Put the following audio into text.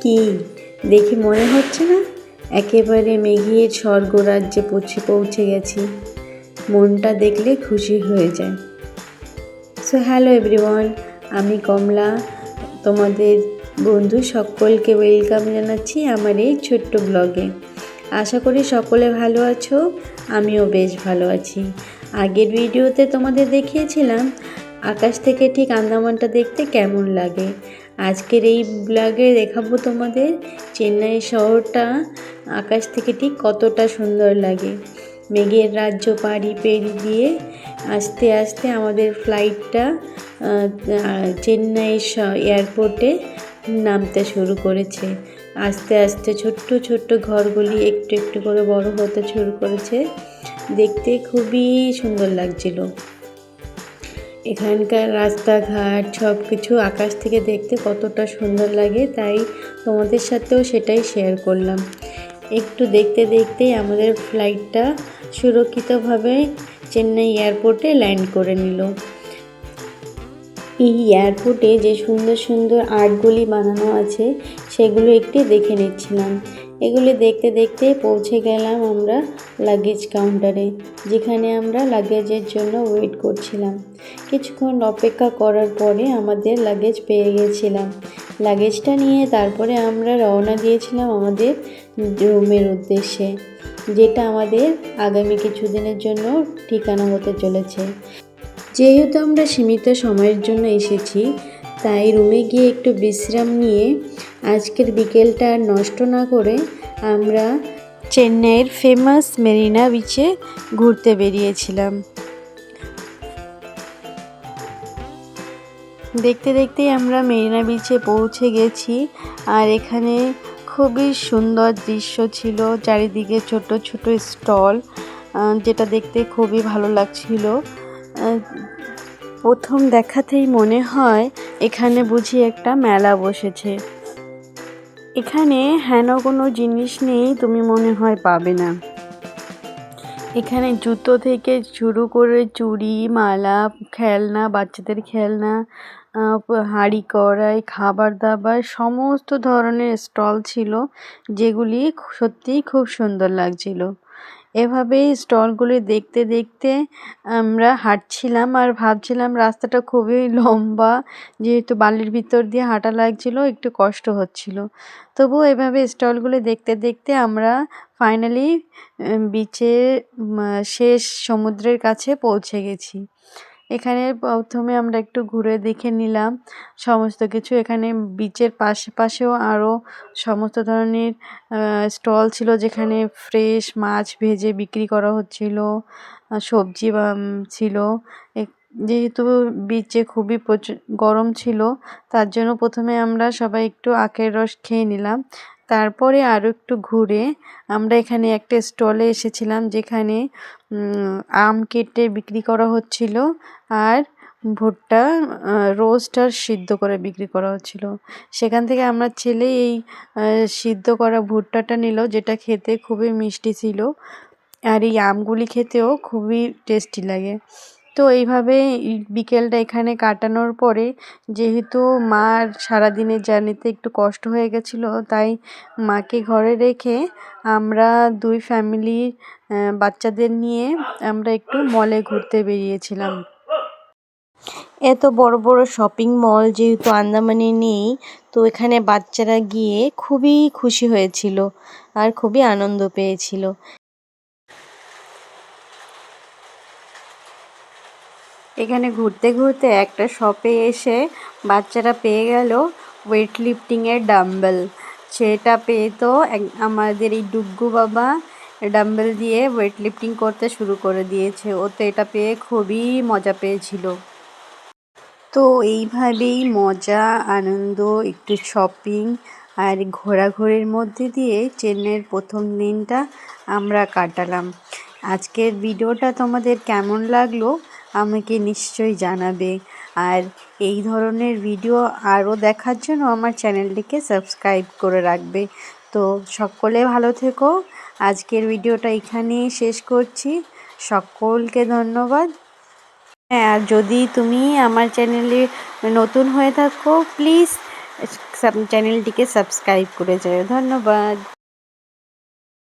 কি দেখে মনে হচ্ছে না একেবারে মেঘের স্বর্গরাজ্যে পৌঁছে গেছি। মনটা দেখলে খুশি হয়ে যায়। সো হ্যালো এভরিওয়ান, আমি কমলা, তোমাদের বন্ধু সকলকে ওয়েলকাম জানাচ্ছি আমার এই ছোট্ট ব্লগে। আশা করি সকলে ভালো আছো, আমিও বেশ ভালো আছি। আগের ভিডিওতে তোমাদের দেখিয়েছিলাম আকাশ থেকে ঠিক আন্দামানটা দেখতে কেমন লাগে। আজকের এই ব্লগে দেখাবো তোমাদের চেন্নাই শহরটা আকাশ থেকে ঠিক কতটা সুন্দর লাগে। মেঘের রাজ্য পাড়ি দিয়ে আস্তে আস্তে আমাদের ফ্লাইটটা চেন্নাই এয়ারপোর্টে নামতে শুরু করেছে। আস্তে আস্তে ছোট্ট ছোট্ট ঘরগুলি একটু একটু করে বড় হতে শুরু করেছে। দেখতে খুবই সুন্দর লাগছিল। এখানকার রাস্তাঘাট সব কিছু আকাশ থেকে দেখতে কতটা সুন্দর লাগে, তাই তোমাদের সাথেও সেটাই শেয়ার করলাম। একটু দেখতে দেখতেই আমাদের ফ্লাইটটা সুরক্ষিতভাবে চেন্নাই এয়ারপোর্টে ল্যান্ড করে নিল। এই এয়ারপোর্টে যে সুন্দর সুন্দর আর্টগুলি বানানো আছে সেগুলো একটু দেখে নিচ্ছিলাম। এগুলি দেখতে দেখতে পৌঁছে গেলাম আমরা লাগেজ কাউন্টারে, যেখানে আমরা লাগেজের জন্য ওয়েট করছিলাম। কিছুক্ষণ অপেক্ষা করার পরে আমাদের লাগেজ পেয়ে গেছিলাম। লাগেজটা নিয়ে তারপরে আমরা রওনা দিয়েছিলাম আমাদের রুমের উদ্দেশ্যে, যেটা আমাদের আগামী কিছুদিনের জন্য ঠিকানা হতে চলেছে। যেহেতু আমরা সীমিত সময়ের জন্য এসেছি, তাই রুমে গিয়ে একটু বিশ্রাম নিয়ে আজকের বিকেলটা আর নষ্ট না করে আমরা চেন্নাইয়ের ফেমাস মেরিনা বিচে ঘুরতে বেরিয়েছিলাম। দেখতে দেখতেই আমরা মেরিনা বিচে পৌঁছে গেছি, আর এখানে খুবই সুন্দর দৃশ্য ছিল। চারিদিকে ছোট ছোট স্টল, যেটা দেখতে খুবই ভালো লাগছিল। প্রথম দেখাতেই মনে হয় এখানে বুঝি একটা মেলা বসেছে। এখানে হেন কোনো জিনিস নেই তুমি মনে হয় পাবে না। এখানে জুতো থেকে শুরু করে চুড়ি, মালা, খেলনা, বাচ্চাদের খেলনা, হাঁড়ি কড়াই, খাবার দাবার সমস্ত ধরনের স্টল ছিল, যেগুলি সত্যিই খুব সুন্দর লাগছিল। এভাবেই স্টলগুলি দেখতে দেখতে আমরা হাঁটছিলাম আর ভাবছিলাম রাস্তাটা খুবই লম্বা, যেহেতু বালির ভিতর দিয়ে হাঁটা লাগছিল, একটু কষ্ট হচ্ছিল। তবুও এভাবে স্টলগুলি দেখতে দেখতে আমরা ফাইনালি বিচের শেষ সমুদ্রের কাছে পৌঁছে গেছি। এখানে প্রথমে আমরা একটু ঘুরে দেখে নিলাম সমস্ত কিছু। এখানে বিচের পাশেও আরও সমস্ত ধরনের স্টল ছিল, যেখানে ফ্রেশ মাছ ভেজে বিক্রি করা হচ্ছিল, সবজি ছিল। যেহেতু বিচে খুবই গরম ছিল, তার জন্য প্রথমে আমরা সবাই একটু আখের রস খেয়ে নিলাম। তারপরে আরও একটু ঘুরে আমরা এখানে একটা স্টলে এসেছিলাম, যেখানে আম কেটে বিক্রি করা হচ্ছিল আর ভুট্টা রোস্ট আর সিদ্ধ করে বিক্রি করা হচ্ছিল। সেখান থেকে আমার ছেলে এই সিদ্ধ করা ভুট্টাটা নিল, যেটা খেতে খুবই মিষ্টি ছিল, আর এই আমগুলি খেতেও খুবই টেস্টি লাগে। তো এইভাবে বিকেলটা এখানে কাটানোর পরে, যেহেতু মার সারাদিনের জার্নিতে একটু কষ্ট হয়ে গেছিলো, তাই মাকে ঘরে রেখে আমরা দুই ফ্যামিলি বাচ্চাদের নিয়ে আমরা একটু মলে ঘুরতে বেরিয়েছিলাম। এত বড় বড় শপিং মল যেহেতু আন্দামানে নেই, তো এখানে বাচ্চারা গিয়ে খুবই খুশি হয়েছিল আর খুবই আনন্দ পেয়েছিল। এখানে ঘুরতে ঘুরতে একটা শপে এসে বাচ্চারা পেয়ে গেল ওয়েট লিফটিংয়ের ডাম্বেল। সেটা পেয়ে তো আমাদের এই ডুগ্গু বাবা ডাম্বেল দিয়ে ওয়েট লিফটিং করতে শুরু করে দিয়েছে। ও তো এটা পেয়ে খুবই মজা পেয়েছিল। তো এইভাবেই মজা, আনন্দ, একটু শপিং আর ঘোরাঘুরির মধ্যে দিয়ে চেন্নাইয়ের প্রথম দিনটা আমরা কাটালাম। আজকের ভিডিওটা তোমাদের কেমন লাগলো আমাকে নিশ্চয়ই জানাবে, আর এই ধরনের ভিডিও আরও দেখার জন্য আমার চ্যানেলটিকে সাবস্ক্রাইব করে রাখবে। তো সকলে ভালো থেকো। আজকের ভিডিওটা এখানেই শেষ করছি। সকলকে ধন্যবাদ। হ্যাঁ, আর যদি তুমি আমার চ্যানেলে নতুন হয়ে থাকো, প্লিজ চ্যানেলটিকে সাবস্ক্রাইব করে যাও। ধন্যবাদ।